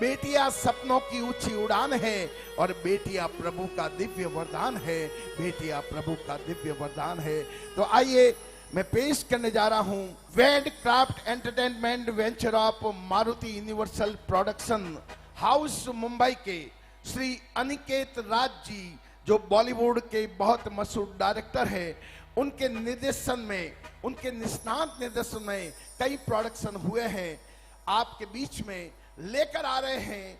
बेटियां सपनों की ऊंची उड़ान है और बेटियां प्रभु का दिव्य वरदान है, बेटियां प्रभु का दिव्य वरदान है। तो आइए मैं पेश करने जा रहा हूं वेड Craft Entertainment Venture of Maruti Universal Production House Mumbai के श्री अनिकेत राज जी, जो बॉलीवुड के बहुत मशहूर डायरेक्टर हैं। उनके निर्देशन में, उनके निष्णात निर्देशन में कई प्रोडक्शन हुए हैं। आपके बीच में लेकर आ रहे हैं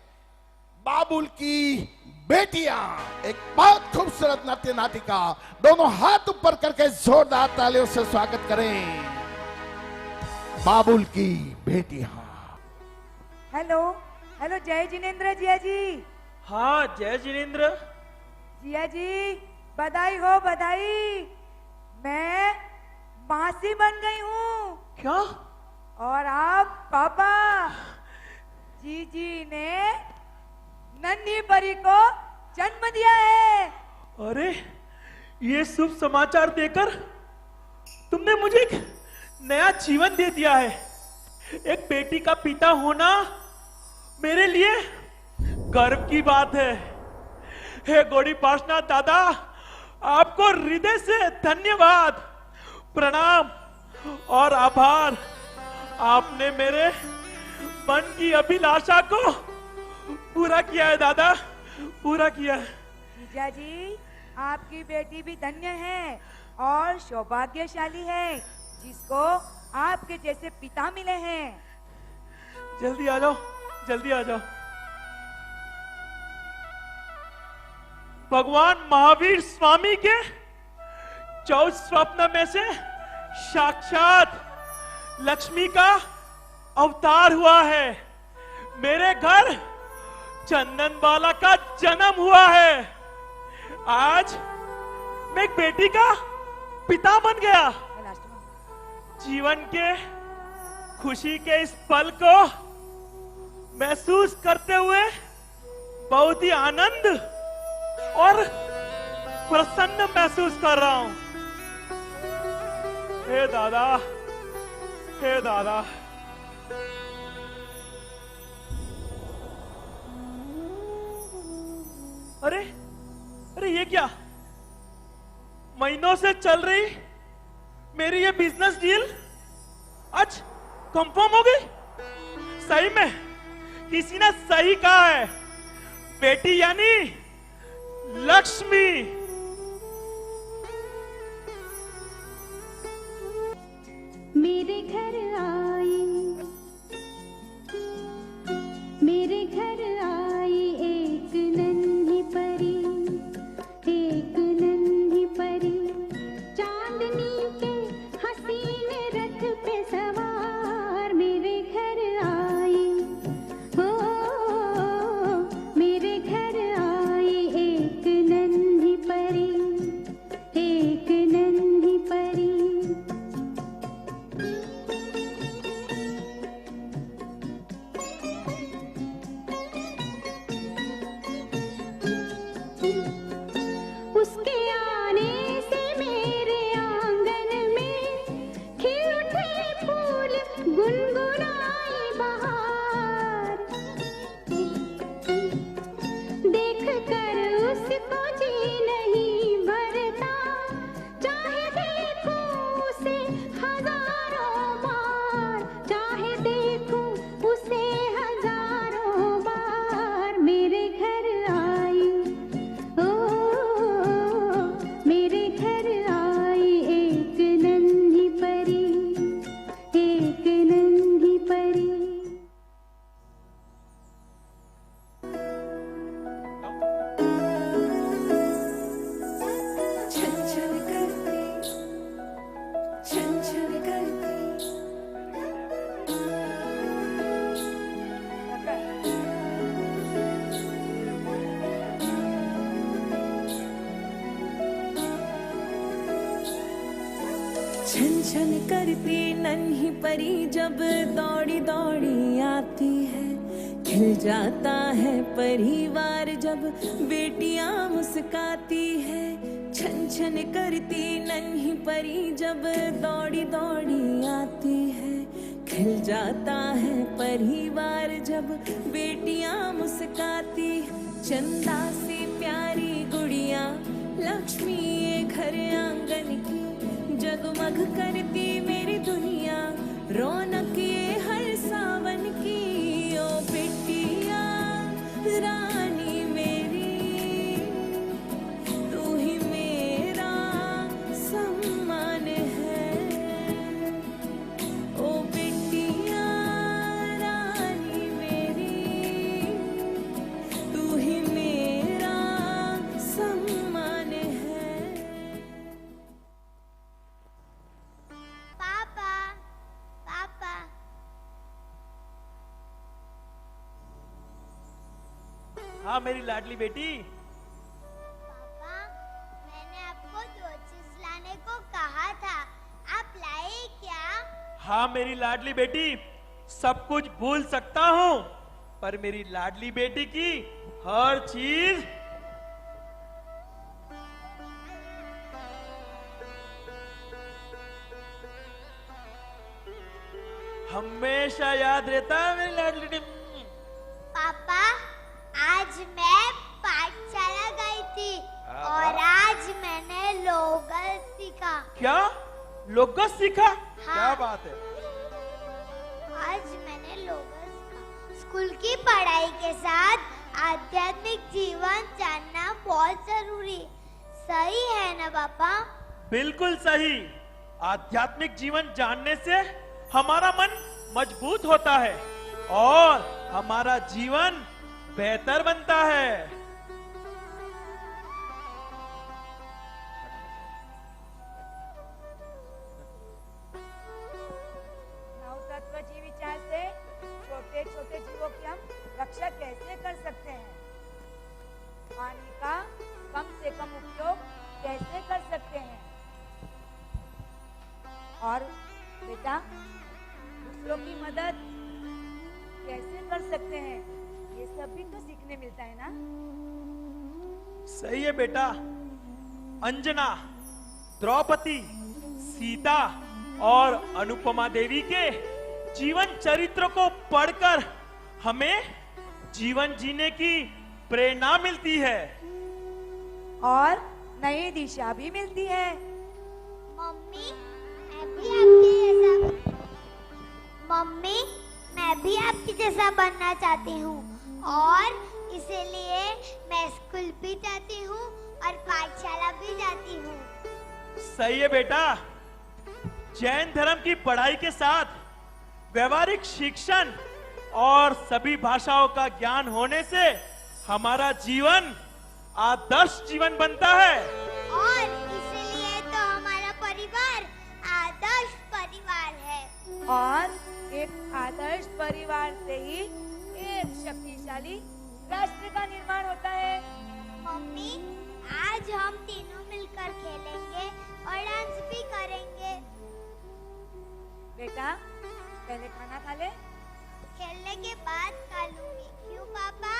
बाबुल की बेटियां, एक बहुत खूबसूरत नाट्य नाटिका। दोनों हाथ ऊपर करके जोरदार तालियों से स्वागत करें बाबुल की बेटियां। हेलो हेलो, जय जिनेंद्र जिया जी। हाँ जय जिनेंद्र। जिया जी बधाई हो बधाई, मैं मासी बन गई हूँ। क्या? और आप पापा जी ने नन्ही परी को जन्म दिया है। अरे ये शुभ समाचार देकर तुमने मुझे एक नया जीवन दे दिया है। एक बेटी का पिता होना मेरे लिए गर्व की बात है। हे गौड़ी पार्शनाथ दादा, आपको हृदय से धन्यवाद, प्रणाम और आभार। आपने मेरे मन की अभिलाषा को पूरा किया है दादा, पूरा किया है। जीजा जी, आपकी बेटी भी धन्य है और सौभाग्यशाली है जिसको आपके जैसे पिता मिले हैं। जल्दी आ जाओ, जल्दी आ जाओ। भगवान महावीर स्वामी के 14 स्वप्न में से साक्षात लक्ष्मी का अवतार हुआ है। मेरे घर चंदन बाला का जन्म हुआ है। आज मैं एक बेटी का पिता बन गया। जीवन के खुशी के इस पल को महसूस करते हुए बहुत ही आनंद और प्रसन्न महसूस कर रहा हूं। हे दादा, हे दादा। अरे अरे ये क्या? महीनों से चल रही मेरी ये बिजनेस डील आज कंफर्म हो गई। सही में किसी ने सही कहा है, बेटी यानी लक्ष्मी। मेरे घर आई, मेरे घर आई एक नन्ही परी, एक नन्ही परी, चांदनी के हसीन रथ पे सवार। मेरे घर आई, हो मेरे घर आई एक नन्ही परी, एक नन्ही परी। उसके आने से मेरे आंगन में खिल उठे फूल, गुनगुनाई बहार। देख कर उसको जी नहीं भरता, चाहे देखूं उसे हजारों बार, चाहे देखूं उसे हजारों बार। मेरे घर आई, ओ मेरे घर आई एक नन्ही परी, एक नन्ही परी। छन छन करती, छन छन करती, छन छन करती नन्ही परी जब दौड़ी दौड़ी आती है। खिल जाता है परिवार जब बेटियां मुस्काती है। छन छन करती नन्ही परी जब दौड़ी दौड़ी आती है। खिल जाता है परिवार जब बेटियां चमकाती चंदा से प्यारी गुड़िया, लक्ष्मी ये घर आंगन की जगमग करती मेरी दुनिया, रौनक ये हर सावन की। ओ बिटिया रानी मेरी, तू ही मेरा सम्मान है। ओ बिटिया रानी मेरी, तू ही मेरा सम्मान है। पापा पापा हाँ मेरी लाडली बेटी। पापा, मैंने आपको 2 चीज लाने को कहा था, आप लाए क्या? हाँ मेरी लाडली बेटी, सब कुछ भूल सकता हूँ, पर मेरी लाडली बेटी की हर चीज हमेशा याद रहता है मेरी लाडली बेटी। पापा, आज मैं पाठशाला गई थी और आज मैंने लोगल सीखा। क्या लोगस सीखा? हाँ। क्या बात है। आज मैंने लोगल सीखा। स्कूल की पढ़ाई के साथ आध्यात्मिक जीवन जानना बहुत जरूरी, सही है ना पापा? बिल्कुल सही। आध्यात्मिक जीवन जानने से हमारा मन मजबूत होता है और हमारा जीवन बेहतर बनता है। नवतत्व जीव विचार से छोटे छोटे जीवों की हम रक्षा कैसे कर सकते हैं, पानी का कम से कम उपयोग कैसे कर सकते हैं, और बेटा दूसरों की मदद कैसे कर सकते हैं, ये सब भी तो सीखने मिलता है ना। सही है बेटा। अंजना, द्रौपदी, सीता और अनुपमा देवी के जीवन चरित्र को पढ़कर हमें जीवन जीने की प्रेरणा मिलती है और नई दिशा भी मिलती है। मम्मी, मैं भी आपकी जैसा बनना चाहती हूँ और इसीलिए मैं स्कूल भी जाती हूँ और पाठशाला भी जाती हूँ। सही है बेटा। जैन धर्म की पढ़ाई के साथ व्यवहारिक शिक्षण और सभी भाषाओं का ज्ञान होने से हमारा जीवन आदर्श जीवन बनता है। और इसीलिए तो हमारा परिवार आदर्श परिवार है। और एक आदर्श परिवार से ही एक शक्तिशाली राष्ट्र का निर्माण होता है। मम्मी, आज हम तीनों मिलकर खेलेंगे और डांस भी करेंगे। बेटा पहले खाना खा ले। खेलने के बाद खा लूंगी, क्यों पापा?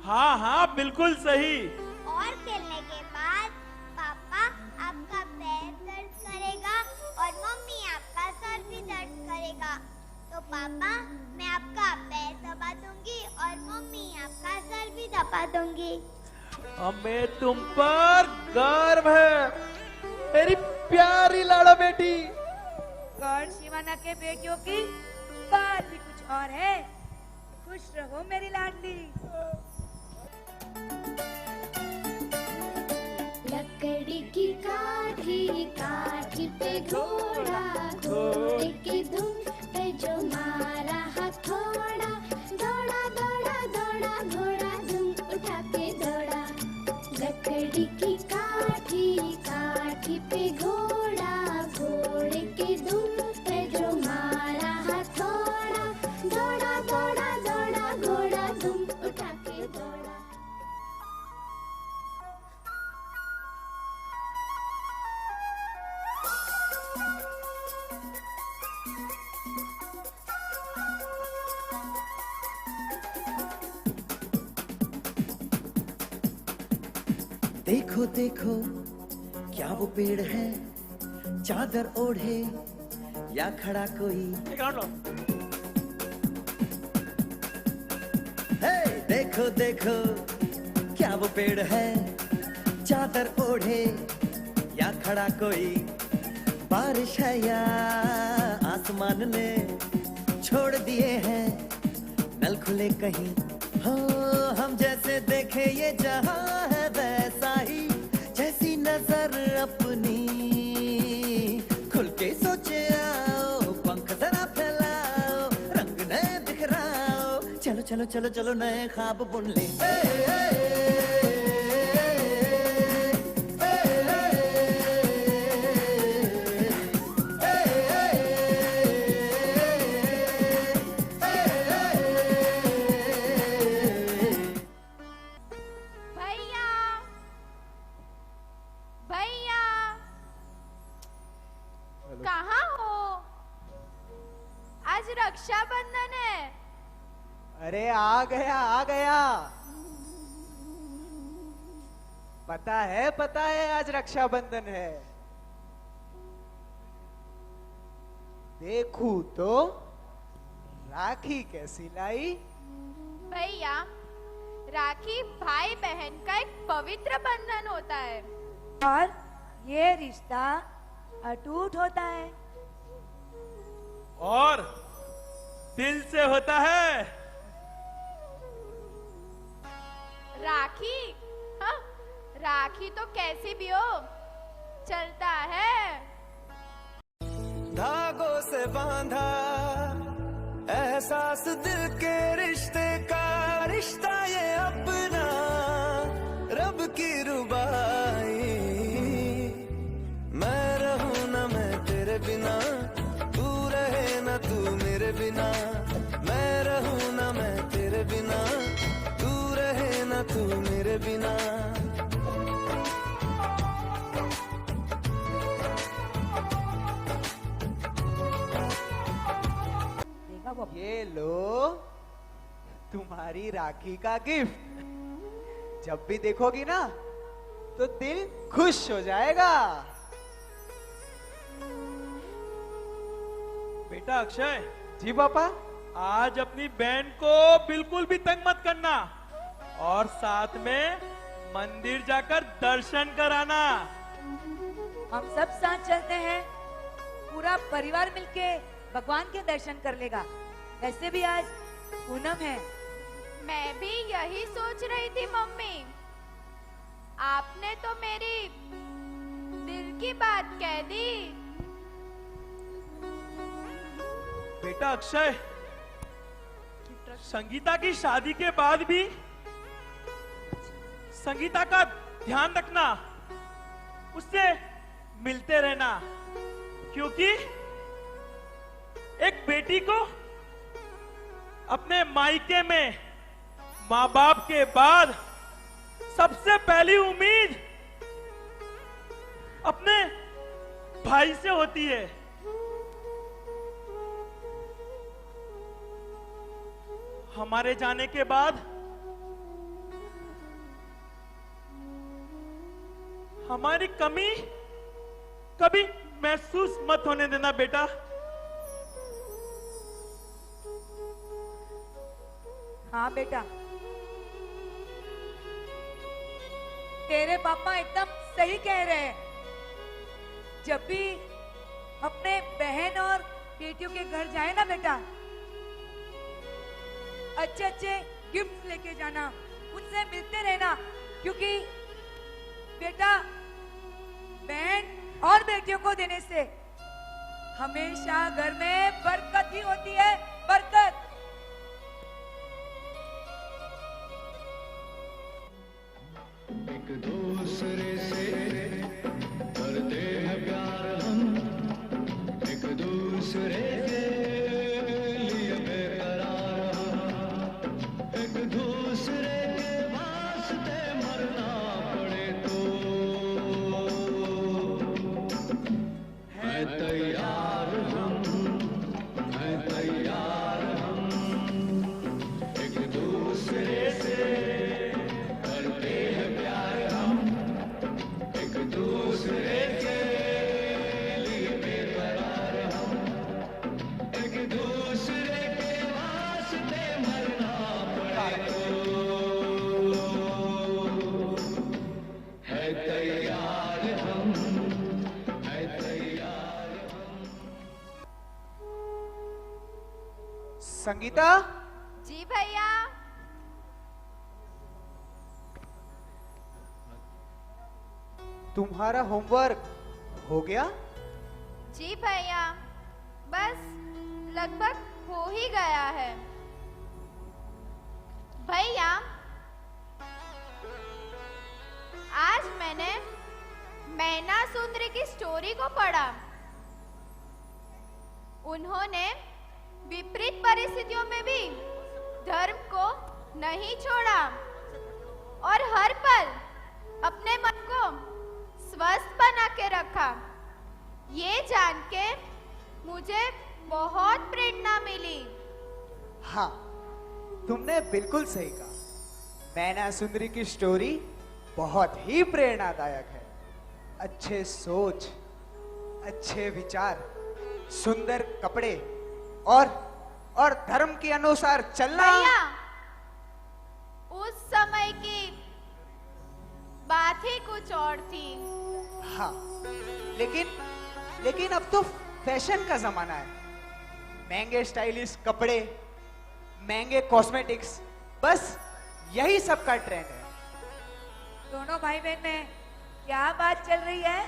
हाँ हाँ बिल्कुल सही। और खेलने के बाद पापा आपका पैर दर्द करेगा और मम्मी आपका सर भी दर्द करेगा, तो पापा मैं आपका पैर दबा दूंगी और मम्मी आपका सर भी दबा दूंगी। हमें तुम पर गर्व है मेरी प्यारी लाड़ा बेटी। गौर शिवाना के बेटियों की बात ही कुछ और है। खुश रहो मेरी लाडली। लकड़ी की काठी काठी पे घोड़ा, घोड़े के दुम पे जो मारा हथौड़ा, दौड़ा दौड़ा दौड़ा घोड़ा दुम उठा के दौड़ा। लकड़ी की काठी काठी पे घोड़ा, घोड़े के दुम पे जो मारा हथौड़ा, दौड़ा दौड़ा दौड़ा घोड़ा दुम उठा के दौड़ा। देखो देखो क्या वो पेड़ है, चादर ओढ़े या खड़ा कोई। एक राउंड लो। हे देखो देखो क्या वो पेड़ है, चादर ओढ़े या खड़ा कोई, बारिश है या आसमान ने छोड़ दिए हैं नल खुले कहीं। हो हम जैसे देखे ये जहां है वैसा ही, जैसी नजर अपनी खुल के सोचे आओ, पंख जरा फैलाओ, रंग नए बिखराओ, चलो चलो चलो चलो नए ख्वाब बुन ले। भैया भैया कहाँ हो? आज रक्षाबंधन है। अरे आ गया। पता है आज रक्षाबंधन है। देखूं तो राखी कैसी लाई। भैया राखी भाई बहन का एक पवित्र बंधन होता है। और ये रिश्ता अटूट होता है। और दिल से होता है। राखी हाँ, राखी तो कैसी भी हो चलता है। धागों से बांधा एहसास दिल के रिश्ते का, रिश्ता ये अपना रब की रुबाई। मैं रहूं ना मैं तेरे बिना, तू रहे ना तू मेरे बिना। मैं रहूं ना मैं तेरे बिना, तू रहे ना तू मेरे बिना। देखा वो ये लो तुम्हारी राखी का गिफ्ट। जब भी देखोगी ना तो दिल खुश हो जाएगा। बेटा अक्षय, जी पापा। आज अपनी बहन को बिल्कुल भी तंग मत करना, और साथ में मंदिर जाकर दर्शन कराना। हम सब साथ चलते हैं, पूरा परिवार मिलके भगवान के दर्शन कर लेगा। वैसे भी आज पूनम है। मैं भी यही सोच रही थी मम्मी। आपने तो मेरी दिल की बात कह दी। बेटा अक्षय, संगीता की शादी के बाद भी संगीता का ध्यान रखना, उससे मिलते रहना, क्योंकि एक बेटी को अपने मायके में माँ बाप के बाद सबसे पहली उम्मीद अपने भाई से होती है। हमारे जाने के बाद हमारी कमी कभी महसूस मत होने देना बेटा। हाँ बेटा, तेरे पापा एकदम सही कह रहे हैं। जब भी अपने बहन और बेटियों के घर जाए ना बेटा, अच्छे अच्छे गिफ्ट लेके जाना, उनसे मिलते रहना, क्योंकि बेटा बहन और बेटियों को देने से हमेशा घर में बरकत ही होती है, बरकत। एक दूसरे से करते हैं प्यार हम, एक दूसरे के लिए बेकरार हम, एक दूसरे के वास्ते मरना पड़े तो है तैयार हम, है तैयार हम, एक दूसरे से करते हैं प्यार हम, एक दूसरे के लिए बेकरार हम, एक दूसरे के वास्ते मरना पड़े तो संगीता, जी भैया। तुम्हारा होमवर्क हो गया? जी भैया, बस लगभग हो ही गया है। भैया, आज मैंने मैना सुंदरी की स्टोरी को पढ़ा। उन्होंने विपरीत परिस्थितियों में भी धर्म को नहीं छोड़ा और हर पल अपने मन को स्वस्थ बना के रखा। ये जान के मुझे बहुत प्रेरणा मिली। हाँ, तुमने बिल्कुल सही कहा। मैना सुंदरी की स्टोरी बहुत ही प्रेरणादायक है। अच्छे सोच, अच्छे विचार, सुंदर कपड़े और धर्म के अनुसार चलना। भैया, उस समय की बात ही कुछ और थी। हाँ, लेकिन अब तो फैशन का जमाना है। महंगे स्टाइलिश कपड़े, महंगे कॉस्मेटिक्स, बस यही सब का ट्रेंड है। दोनों भाई बहन में क्या बात चल रही है?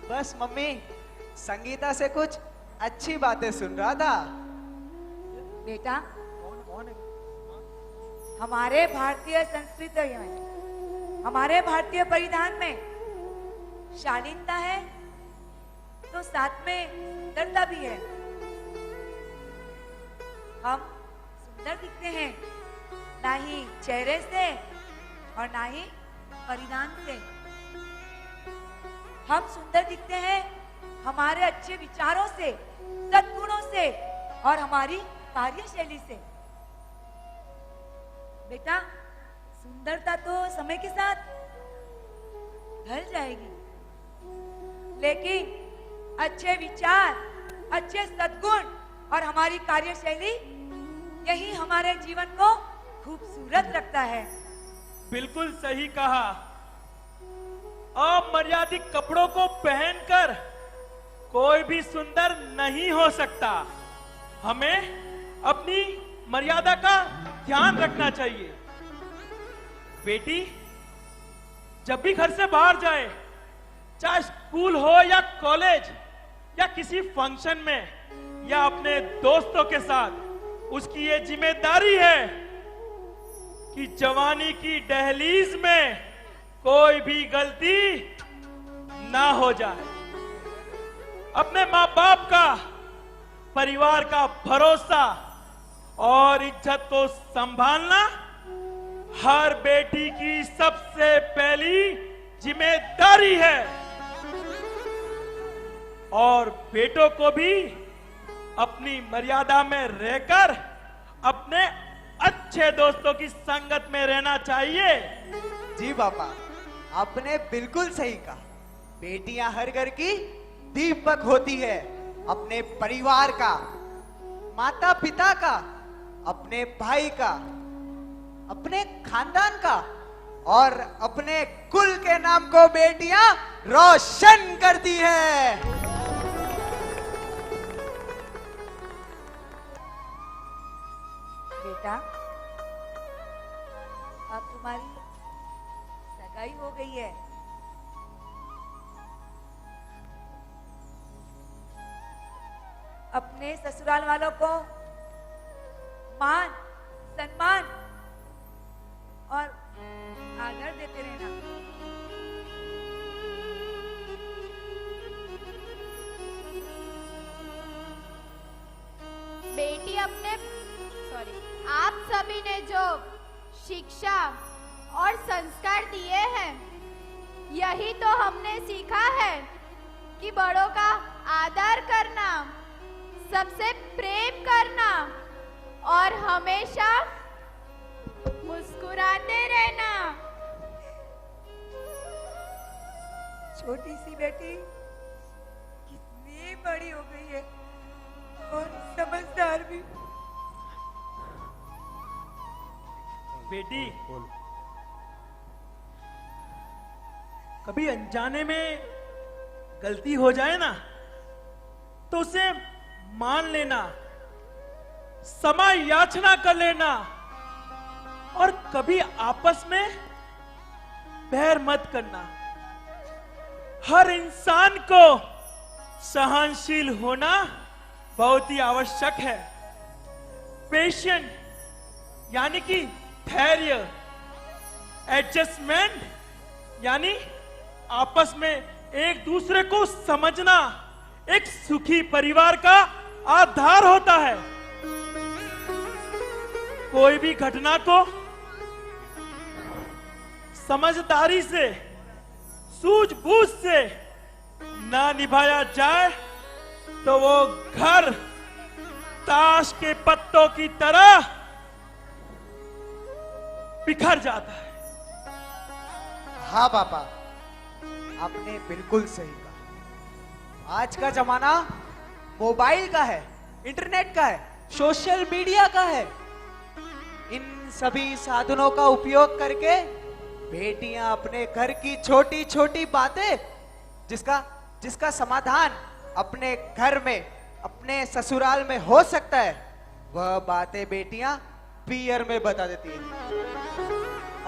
बस मम्मी, संगीता से कुछ अच्छी बातें सुन रहा था। बेटा, हमारे भारतीय संस्कृति में, हमारे भारतीय परिधान में शालीनता है तो साथ में सुंदरता भी है। हम सुंदर दिखते हैं ना ही चेहरे से और ना ही परिधान से। हम सुंदर दिखते हैं हमारे अच्छे विचारों से, सद्गुणों से और हमारी कार्यशैली से। बेटा, सुंदरता तो समय के साथ ढल जाएगी, लेकिन अच्छे विचार, अच्छे सद्गुण और हमारी कार्यशैली, यही हमारे जीवन को खूबसूरत रखता है। बिल्कुल सही कहा। अमर्यादित कपड़ों को पहनकर कोई भी सुंदर नहीं हो सकता। हमें अपनी मर्यादा का ध्यान रखना चाहिए। बेटी, जब भी घर से बाहर जाए, चाहे स्कूल हो या कॉलेज या किसी फंक्शन में या अपने दोस्तों के साथ, उसकी ये जिम्मेदारी है कि जवानी की दहलीज में कोई भी गलती ना हो जाए। अपने माँ बाप का, परिवार का भरोसा और इज्जत को संभालना हर बेटी की सबसे पहली जिम्मेदारी है। और बेटों को भी अपनी मर्यादा में रहकर अपने अच्छे दोस्तों की संगत में रहना चाहिए। जी पापा, आपने बिल्कुल सही कहा। बेटियां हर घर की दीपक होती है। अपने परिवार का, माता पिता का, अपने भाई का, अपने खानदान का और अपने कुल के नाम को बेटियां रोशन करती है। बेटा, अब तुम्हारी सगाई हो गई है। अपने ससुराल वालों को मान, सम्मान और आदर देते रहना। बेटी, आप सभी ने जो शिक्षा और संस्कार दिए हैं, यही तो हमने सीखा है कि बड़ों का आदर करना, सबसे प्रेम करना और हमेशा मुस्कुराते रहना। छोटी सी बेटी कितनी बड़ी हो गई है और समझदार भी। बेटी, कभी अनजाने में गलती हो जाए ना, तो उसे मान लेना समय याचना कर लेना और कभी आपस में बैर मत करना। हर इंसान को सहनशील होना बहुत ही आवश्यक है। पेशेंट यानी कि धैर्य, एडजस्टमेंट यानी आपस में एक दूसरे को समझना एक सुखी परिवार का आधार होता है। कोई भी घटना को समझदारी से, सूझबूझ से ना निभाया जाए तो वो घर ताश के पत्तों की तरह बिखर जाता है। हाँ पापा, आपने बिल्कुल सही कहा। आज का जमाना मोबाइल का है, इंटरनेट का है, सोशल मीडिया का है। इन सभी साधनों का उपयोग करके बेटियां अपने घर की छोटी छोटी बातें जिसका समाधान अपने घर में, अपने ससुराल में हो सकता है, वह बातें बेटियां पियर में बता देती हैं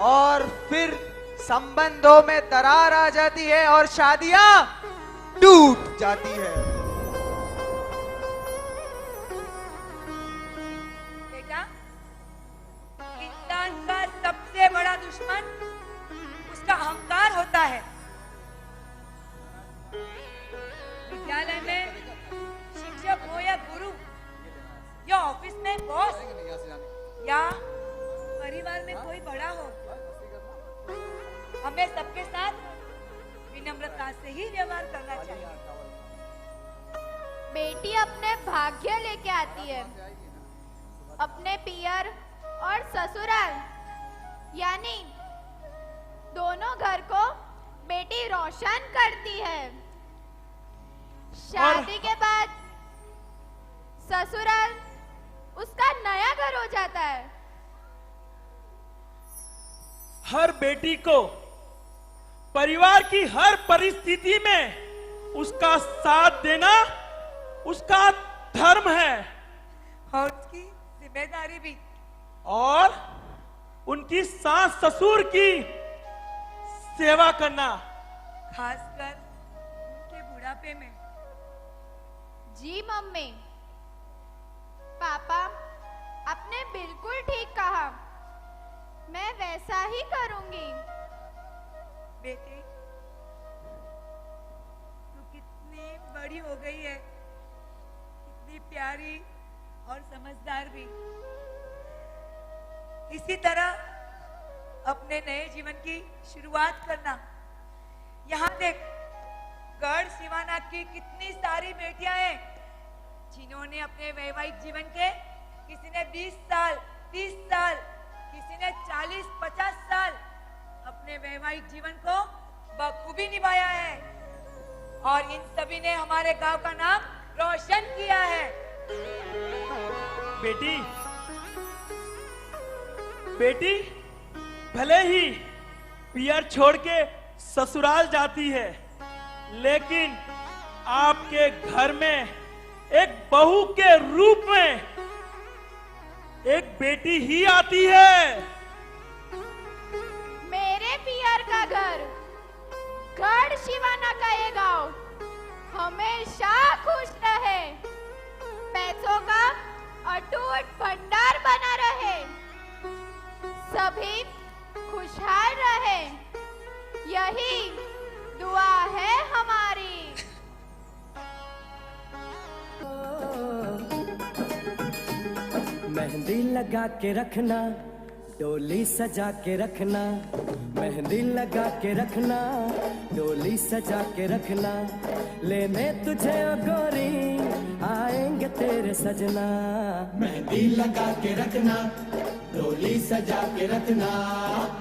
और फिर संबंधों में दरार आ जाती है और शादियां टूट जाती है। बेटा, इंसान का सबसे बड़ा दुश्मन उसका अहंकार होता है। विद्यालय में शिक्षक हो या गुरु, या ऑफिस में बॉस, या परिवार में कोई बड़ा हो, हमें सबके साथ विनम्रता से ही व्यवहार करना चाहिए। बेटी अपने भाग्य लेके आती है, अपने पियर और ससुराल यानी दोनों घर को बेटी रोशन करती है। शादी के बाद ससुराल उसका नया घर हो जाता है। हर बेटी को परिवार की हर परिस्थिति में उसका साथ देना उसका धर्म है और उसकी जिम्मेदारी भी। और उनकी सास ससुर की सेवा करना, खासकर उनके बुढ़ापे में। जी मम्मी, पापा आपने बिल्कुल ठीक कहा, मैं वैसा ही करूंगी। बेटी, तू कितनी बड़ी हो गई है, कितनी प्यारी और समझदार भी। इसी तरह अपने नए जीवन की शुरुआत करना। यहाँ देख, गढ़ शिवाना की कितनी सारी बेटियां हैं जिन्होंने अपने वैवाहिक जीवन के, किसी ने 20 साल, 30 साल, किसी ने 40-50 साल अपने वैवाहिक जीवन को बखूबी निभाया है और इन सभी ने हमारे गांव का नाम रोशन किया है। बेटी भले ही पियर छोड़ के ससुराल जाती है, लेकिन आपके घर में एक बहू के रूप में एक बेटी ही आती है। मेरे पियर का घर, गढ़ शिवाना का ये गांव हमेशा खुश रहे, पैसों का अटूट भंडार बना रहे, सभी खुशहाल रहे, यही दुआ है हमारी। मेहंदी लगा के रखना, डोली सजा के रखना, मेहंदी लगा के रखना, डोली सजा के रखना, लेने तुझे ओ गोरी आएंगे तेरे सजना। मेहंदी लगा के रखना, डोली सजा के रखना,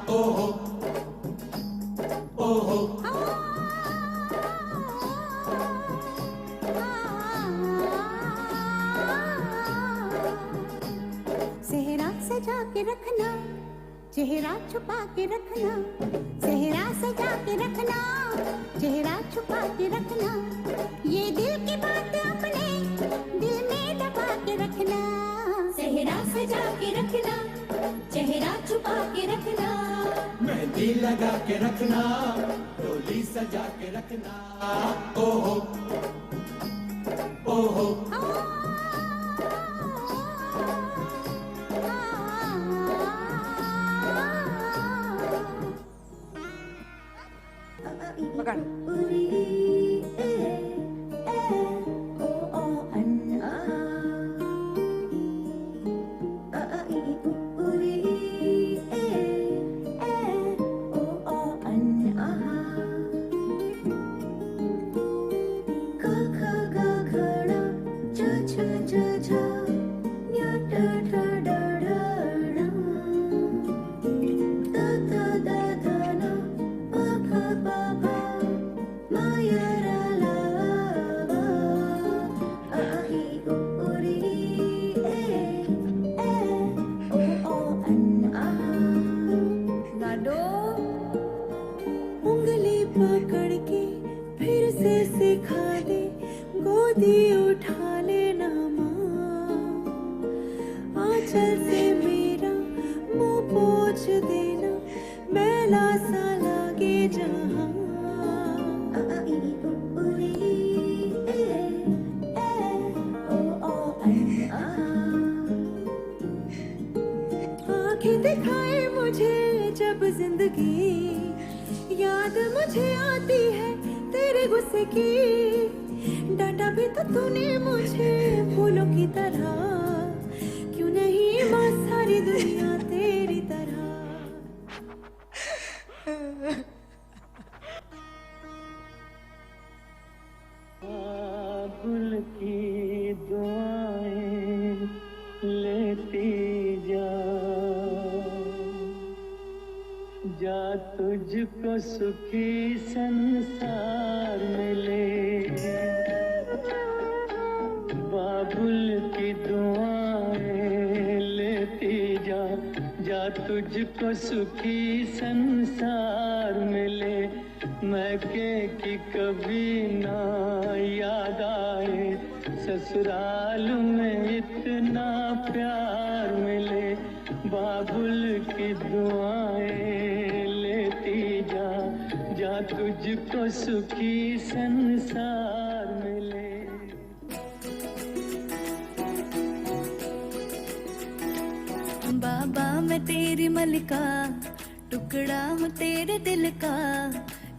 ओहो ओहो। सेहरा सजा के रखना, चेहरा छुपा के रखना, सेहरा सजा के रखना, चेहरा छुपा के रखना, ये दिल की बात अपने दिल में दबा के रखना। चेहरा सजा के रखना, चेहरा छुपा के रखना, मेहंदी लगा के रखना, डोली सजा के रखना। ओहो ओहो उंगली पकड़ के फिर से सिखा दे, गोदी उठा लेना माँ, आंचल से मेरा मुंह पोंछ देना, मैला सा लागे जहाँ। आंखें दिखाए मुझे जब जिंदगी, याद मुझे आती है तेरे गुस्से की, डांटा भी तो तूने मुझे फूलों की तरह, क्यों नहीं माँ सारी दुनिया तेरी तरह। बाबुल की दुआएं लेती जा, जा तुझको सुखी संसार मिले। बाबुल की दुआएं लेती जा, जा तुझको सुखी संसार मिले। मैके की कभी ना याद आए, ससुराल में इतना प्यार मिले। बाबुल की दुआएं लेती जा, जा तुझको सुखी संसार मिले। बाबा मैं तेरी मलिका, टुकड़ा हूँ तेरे दिल का,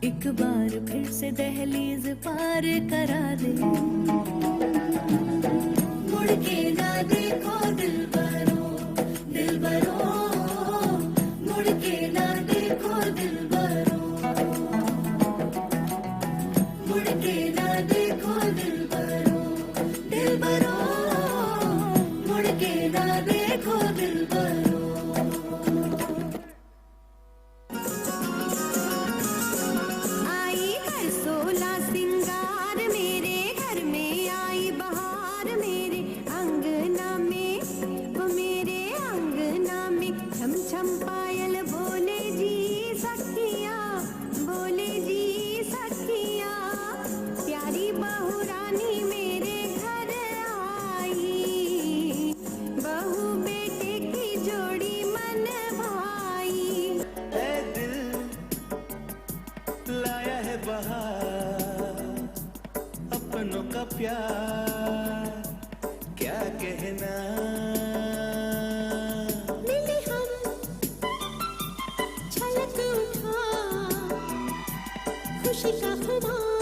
एक बार फिर से दहलीज पार करा दे। मुड़ के ना देखो दिलबरो, दिलबरो, मुड़ के ना देखो दिलबरो, मुड़ के ना देखो दिलबरो, दिलबरो, मुड़ के ना देखो दिलबरो। अपनों का प्यार क्या कहना। मिले हम छलक उठा खुशी का खुमार।